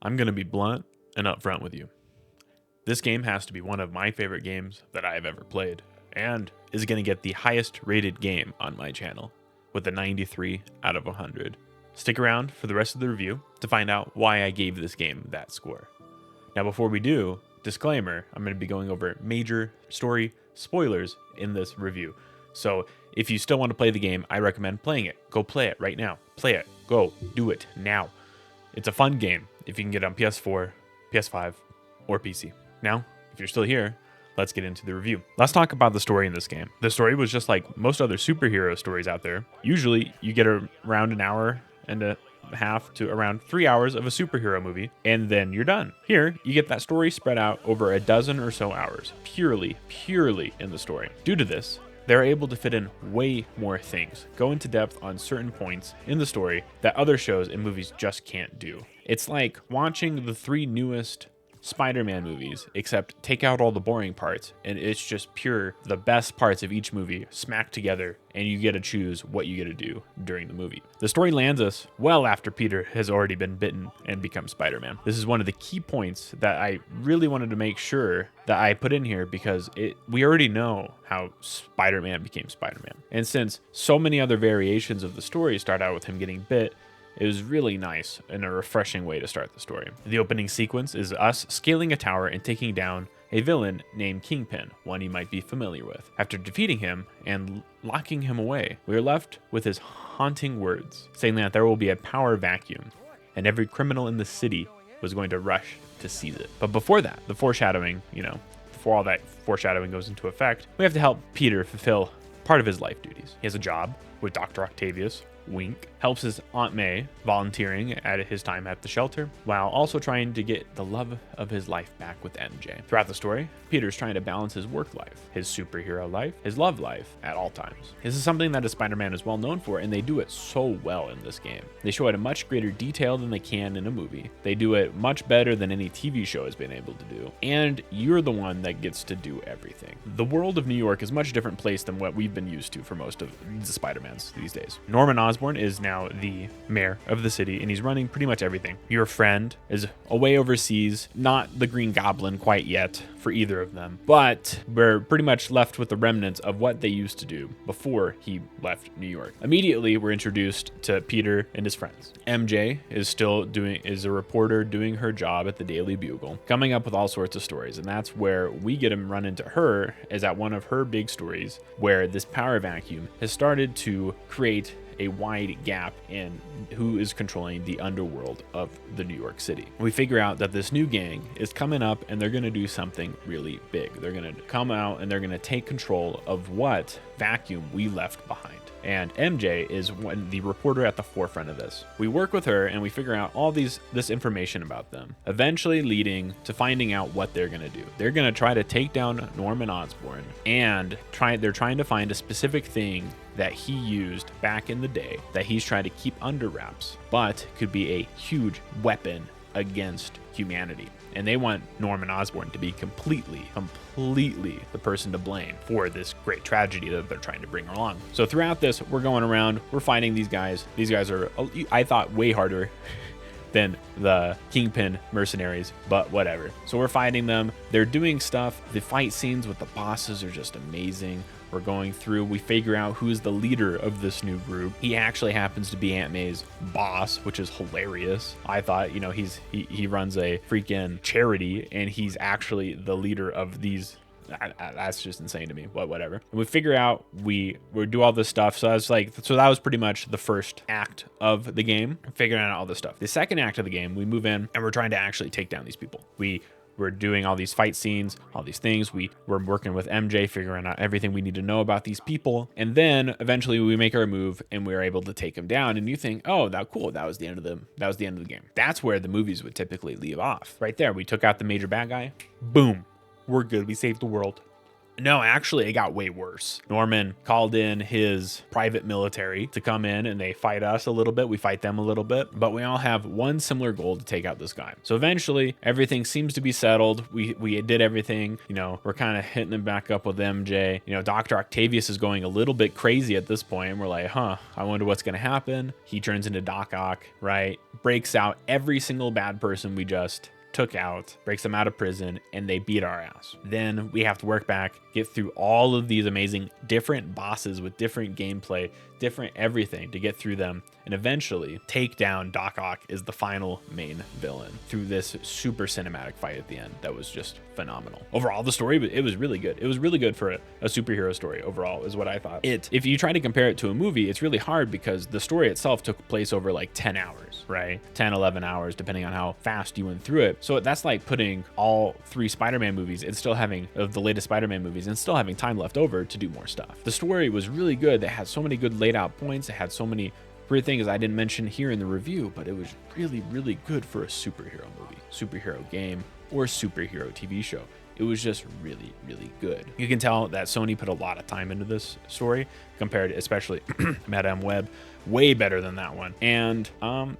I'm going to be blunt and upfront with you. This game has to be one of my favorite games that I've ever played, and is going to get the highest rated game on my channel with a 93 out of 100. Stick around for the rest of the review to find out why I gave this game that score. Now, before we do, disclaimer, I'm going to be going over major story spoilers in this review. So if you still want to play the game, I recommend playing it. Go play it right now. Play it. Go. Do it now. It's a fun game if you can get it on PS4, PS5, or PC. Now, if you're still here, let's get into the review. Let's talk about the story in this game. The story was just like most other superhero stories out there. Usually, you get around an hour and a half to around 3 hours of a superhero movie, and then you're done. Here, you get that story spread out over a dozen or so hours, purely in the story. Due to this, they're able to fit in way more things, go into depth on certain points in the story that other shows and movies just can't do. It's like watching the 3 newest Spider-Man movies, except take out all the boring parts, and it's just pure the best parts of each movie smacked together, and you get to choose what you get to do during the movie. The story lands us well after Peter has already been bitten and become Spider-Man. This is one of the key points that I really wanted to make sure that I put in here, because we already know how Spider-Man became Spider-Man. And since so many other variations of the story start out with him getting bit, it was really nice and a refreshing way to start the story. The opening sequence is us scaling a tower and taking down a villain named Kingpin, one you might be familiar with. After defeating him and locking him away, we are left with his haunting words, saying that there will be a power vacuum, and every criminal in the city was going to rush to seize it. But before that, the foreshadowing, before all that foreshadowing goes into effect, we have to help Peter fulfill part of his life duties. He has a job with Dr. Octavius, wink, helps his Aunt May volunteering at his time at the shelter, while also trying to get the love of his life back with MJ. Throughout the story, Peter's trying to balance his work life, his superhero life, his love life at all times. This is something that a Spider-Man is well known for, and they do it so well in this game. They show it in much greater detail than they can in a movie. They do it much better than any TV show has been able to do, and you're the one that gets to do everything. The world of New York is a much different place than what we've been used to for most of the Spider-Mans these days. Norman Osborn is now the mayor of the city, and he's running pretty much everything. Your friend is away overseas, not the Green Goblin quite yet for either of them, but we're pretty much left with the remnants of what they used to do before he left New York. Immediately, we're introduced to Peter and his friends. MJ is a reporter doing her job at the Daily Bugle, coming up with all sorts of stories, and that's where we get him run into her, is at one of her big stories where this power vacuum has started to create a wide gap in who is controlling the underworld of the New York City. We figure out that this new gang is coming up, and they're going to do something really big. They're going to come out and they're going to take control of what vacuum we left behind. And MJ is the reporter at the forefront of this. We work with her and we figure out all this information about them, eventually leading to finding out what they're going to do. They're going to try to take down Norman Osborn, and they're trying to find a specific thing that he used back in the day that he's trying to keep under wraps, but could be a huge weapon against humanity. And they want Norman Osborn to be completely the person to blame for this great tragedy that they're trying to bring along. So throughout this, we're going around, we're fighting these guys. These guys are, I thought, way harder than the Kingpin mercenaries, but whatever. So we're fighting them. They're doing stuff. The fight scenes with the bosses are just amazing. We're going through, we figure out who's the leader of this new group. He actually happens to be Aunt May's boss, which is hilarious. I thought, he runs a freaking charity, and he's actually the leader of these. That's just insane to me, but whatever. And we figure out, we do all this stuff. So that was pretty much the first act of the game, figuring out all this stuff. The second act of the game, we move in and we're trying to actually take down these people. We're doing all these fight scenes, all these things. We're working with MJ, figuring out everything we need to know about these people. And then eventually we make our move and we're able to take them down. And you think, oh, cool. That was the end of the game. That's where the movies would typically leave off. Right there. We took out the major bad guy. Boom. We're good. We saved the world. No, actually, it got way worse. Norman called in his private military to come in and they fight us a little bit. We fight them a little bit, but we all have one similar goal to take out this guy. So eventually, everything seems to be settled. We did everything. You know, we're kind of hitting him back up with MJ. You know, Dr. Octavius is going a little bit crazy at this point. We're like, I wonder what's going to happen. He turns into Doc Ock, right? Breaks out every single bad person we just took out, breaks them out of prison, and they beat our ass. Then we have to work back, get through all of these amazing different bosses with different gameplay, different everything to get through them, and eventually take down Doc Ock is the final main villain through this super cinematic fight at the end that was just phenomenal. Overall, the story, it was really good. It was really good for a superhero story overall is what I thought. If you try to compare it to a movie, it's really hard because the story itself took place over like 10 hours, right? 10, 11 hours, depending on how fast you went through it. So that's like putting all 3 Spider-Man movies and still having the latest Spider-Man movies and still having time left over to do more stuff. The story was really good. They had so many good laid out points. It had so many weird things I didn't mention here in the review, but it was really, really good for a superhero movie, superhero game, or superhero TV show. It was just really, really good. You can tell that Sony put a lot of time into this story compared to especially Madame Web, way better than that one. And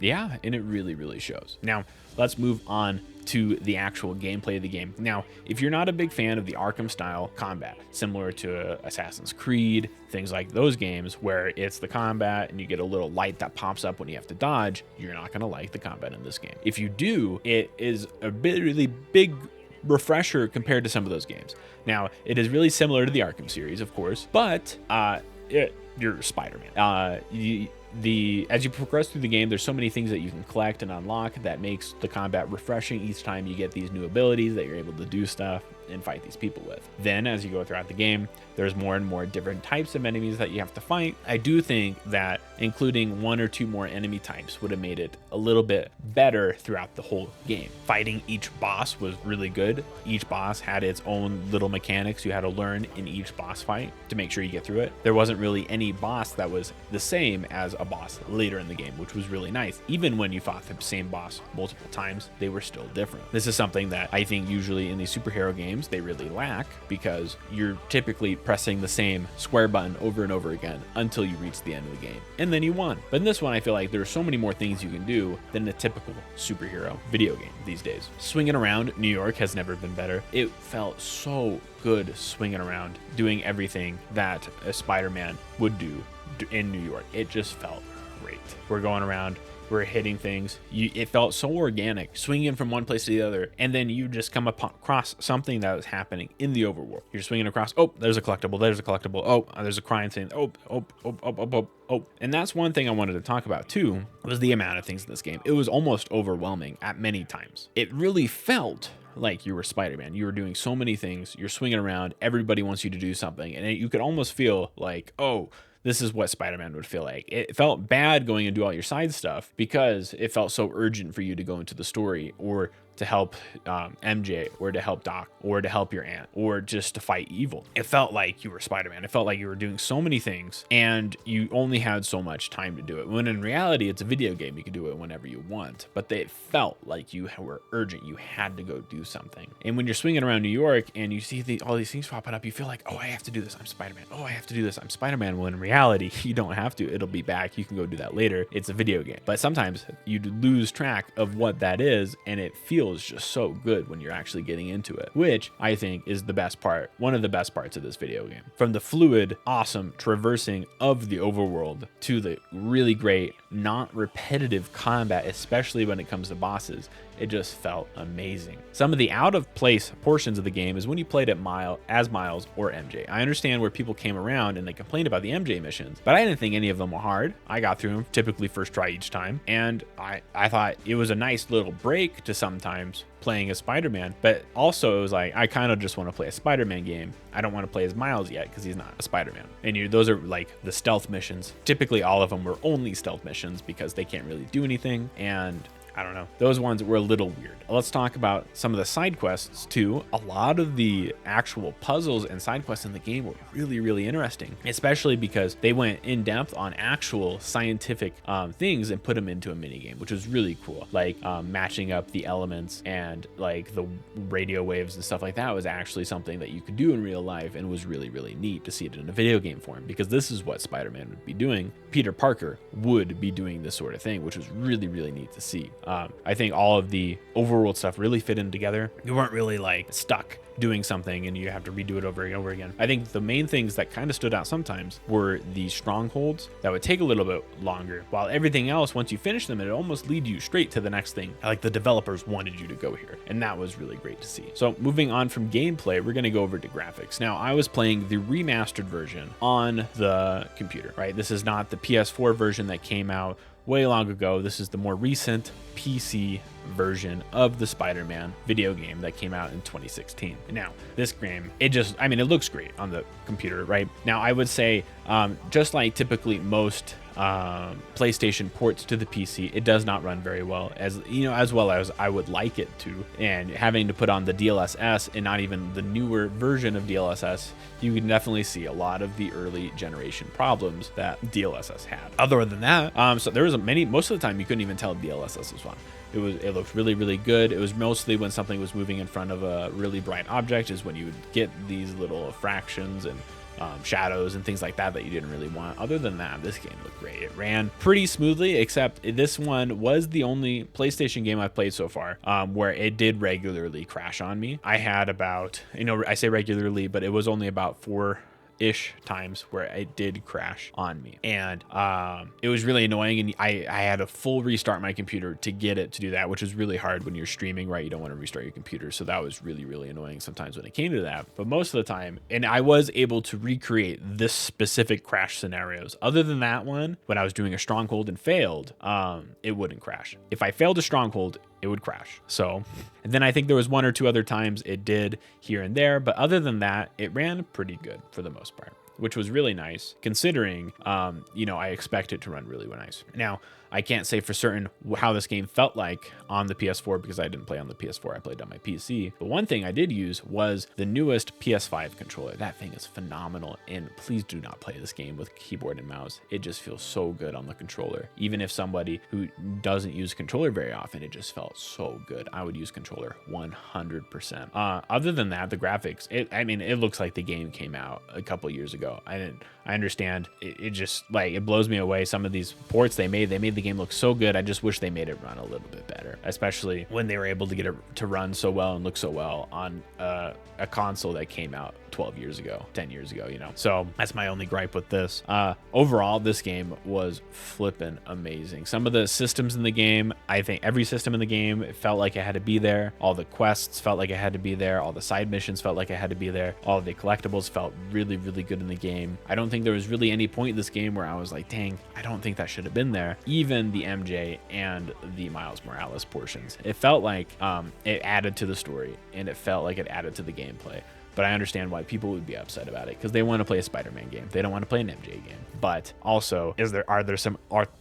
yeah, and it really, really shows. Now, let's move on to the actual gameplay of the game. Now, if you're not a big fan of the Arkham style combat, similar to Assassin's Creed, things like those games where it's the combat and you get a little light that pops up when you have to dodge, you're not gonna like the combat in this game. If you do, it is a really big refresher compared to some of those games. Now, it is really similar to the Arkham series, of course, but you're Spider-Man. As you progress through the game, there's so many things that you can collect and unlock that makes the combat refreshing each time you get these new abilities that you're able to do stuff and fight these people with. Then as you go throughout the game, there's more and more different types of enemies that you have to fight. I do think that including 1 or 2 more enemy types would have made it a little bit better throughout the whole game. Fighting each boss was really good. Each boss had its own little mechanics you had to learn in each boss fight to make sure you get through it. There wasn't really any boss that was the same as a boss later in the game, which was really nice. Even when you fought the same boss multiple times, they were still different. This is something that I think usually in these superhero games they really lack, because you're typically pressing the same square button over and over again until you reach the end of the game, and then you won. But in this one, I feel like there's so many more things you can do than a typical superhero video game these days. Swinging around New York has never been better. It felt so good swinging around, doing everything that a Spider-Man would do in New York. It just felt great. We're going around, we're hitting things. It felt so organic, swinging from one place to the other, and then you just come across something that was happening in the overworld. You're swinging across, oh, there's a collectible, oh, there's a crime scene, oh. And that's one thing I wanted to talk about too, was the amount of things in this game. It was almost overwhelming at many times. It really felt like you were Spider-Man. You were doing so many things, you're swinging around, everybody wants you to do something, and you could almost feel like, oh, this is what Spider-Man would feel like. It felt bad going and do all your side stuff because it felt so urgent for you to go into the story or to help MJ or to help Doc or to help your aunt or just to fight evil. It felt like you were Spider-Man. It felt like you were doing so many things and you only had so much time to do it. When in reality, it's a video game. You can do it whenever you want, but it felt like you were urgent. You had to go do something. And when you're swinging around New York and you see all these things popping up, you feel like, oh, I have to do this. I'm Spider-Man. Oh, I have to do this. I'm Spider-Man. When in reality, you don't have to. It'll be back. You can go do that later. It's a video game. But sometimes you lose track of what that is, and it feels just so good when you're actually getting into it, which I think is the best part, one of the best parts of this video game. From the fluid, awesome traversing of the overworld to the really great, not repetitive combat, especially when it comes to bosses. It just felt amazing. Some of the out of place portions of the game is when you played as Miles or MJ. I understand where people came around and they complained about the MJ missions, but I didn't think any of them were hard. I got through them typically first try each time, and I thought it was a nice little break to sometimes playing as Spider-Man, but also it was like, I kind of just want to play a Spider-Man game. I don't want to play as Miles yet because he's not a Spider-Man. And those are like the stealth missions. Typically all of them were only stealth missions because they can't really do anything, and I don't know. Those ones were a little weird. Let's talk about some of the side quests too. A lot of the actual puzzles and side quests in the game were really, really interesting, especially because they went in depth on actual scientific things and put them into a mini game, which was really cool. Like matching up the elements and like the radio waves and stuff like that was actually something that you could do in real life, and was really, really neat to see it in a video game form, because this is what Spider-Man would be doing. Peter Parker would be doing this sort of thing, which was really, really neat to see. I think all of the overworld stuff really fit in together. You weren't really like stuck doing something and you have to redo it over and over again. I think the main things that kind of stood out sometimes were the strongholds that would take a little bit longer, while everything else, once you finish them, it almost lead you straight to the next thing. Like the developers wanted you to go here, and that was really great to see. So moving on from gameplay, we're going to go over to graphics. Now, I was playing the remastered version on the computer, right? This is not the PS4 version that came out way long ago. This is the more recent PC version of the Spider-Man video game that came out in 2016. Now, this game, it looks great on the computer, right? Now, I would say, just like typically most PlayStation ports to the PC, it does not run very well, as well as I would like it to. And having to put on the DLSS, and not even the newer version of DLSS, you can definitely see a lot of the early generation problems that DLSS had. Other than that, so there was most of the time you couldn't even tell DLSS was on. It looked really, really good. It was mostly when something was moving in front of a really bright object is when you would get these little fractions and shadows and things like that you didn't really want. Other than that, this game looked great. It ran pretty smoothly, except this one was the only PlayStation game I've played so far where it did regularly crash on me. I had about, I say regularly, but it was only about 4-ish times where it did crash on me, and it was really annoying, and I had to full restart my computer to get it to do that, which is really hard when you're streaming, right? You don't want to restart your computer, so that was really, really annoying sometimes when it came to that. But most of the time, and I was able to recreate this specific crash scenarios. Other than that one, when I was doing a stronghold and failed, it wouldn't crash. If I failed a stronghold, it would crash. So, and then I think there was 1 or 2 other times it did here and there, but other than that, it ran pretty good for the most part, which was really nice considering, I expect it to run really nice. Now, I can't say for certain how this game felt like on the PS4 because I didn't play on the PS4. I played on my PC. But one thing I did use was the newest PS5 controller. That thing is phenomenal. And please do not play this game with keyboard and mouse. It just feels so good on the controller. Even if somebody who doesn't use controller very often, it just felt so good. I would use controller 100%. Other than that, the graphics, it looks like the game came out a couple years ago. I understand. It just it blows me away. Some of these ports they made the game look so good. I just wish they made it run a little bit better, especially when they were able to get it to run so well and look so well on a console that came out 12 years ago, 10 years ago, So that's my only gripe with this. Overall, this game was flippin' amazing. Some of the systems in the game, I think every system in the game, it felt like it had to be there. All the quests felt like it had to be there. All the side missions felt like it had to be there. All the collectibles felt really, really good in the game. I don't think there was really any point in this game where I was like, dang, I don't think that should have been there. Even the MJ and the Miles Morales portions, it felt like it added to the story, and it felt like it added to the gameplay. But I understand why people would be upset about it, because they want to play a Spider-Man game. They don't want to play an MJ game. But also, are there some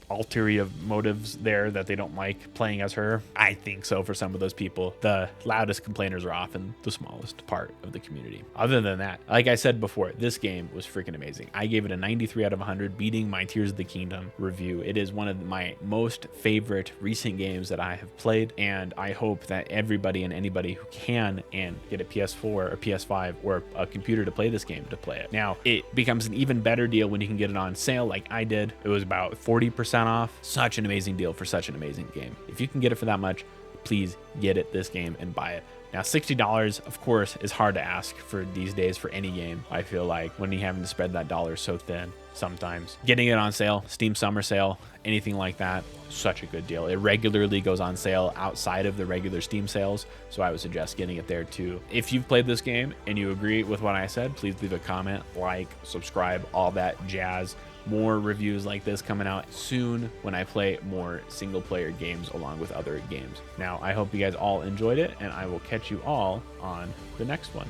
ulterior motives there that they don't like playing as her? I think so for some of those people. The loudest complainers are often the smallest part of the community. Other than that, like I said before, this game was freaking amazing. I gave it a 93 out of 100, beating my Tears of the Kingdom review. It is one of my most favorite recent games that I have played, and I hope that everybody and anybody who can and get a PS4 or PS5 or a computer to play this game to play it. Now, it becomes an even better deal when you can get it on sale like I did. It was about 40% off. Such an amazing deal for such an amazing game. If you can get it for that much, please get it, this game, and buy it. Now, $60, of course, is hard to ask for these days for any game. I feel like when you're having to spread that dollar so thin sometimes. Getting it on sale, Steam Summer Sale, anything like that, such a good deal. It regularly goes on sale outside of the regular Steam sales, so I would suggest getting it there too. If you've played this game and you agree with what I said, please leave a comment, like, subscribe, all that jazz. More reviews like this coming out soon when I play more single player games along with other games. Now, I hope you guys all enjoyed it, and I will catch you all on the next one.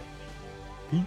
Peace.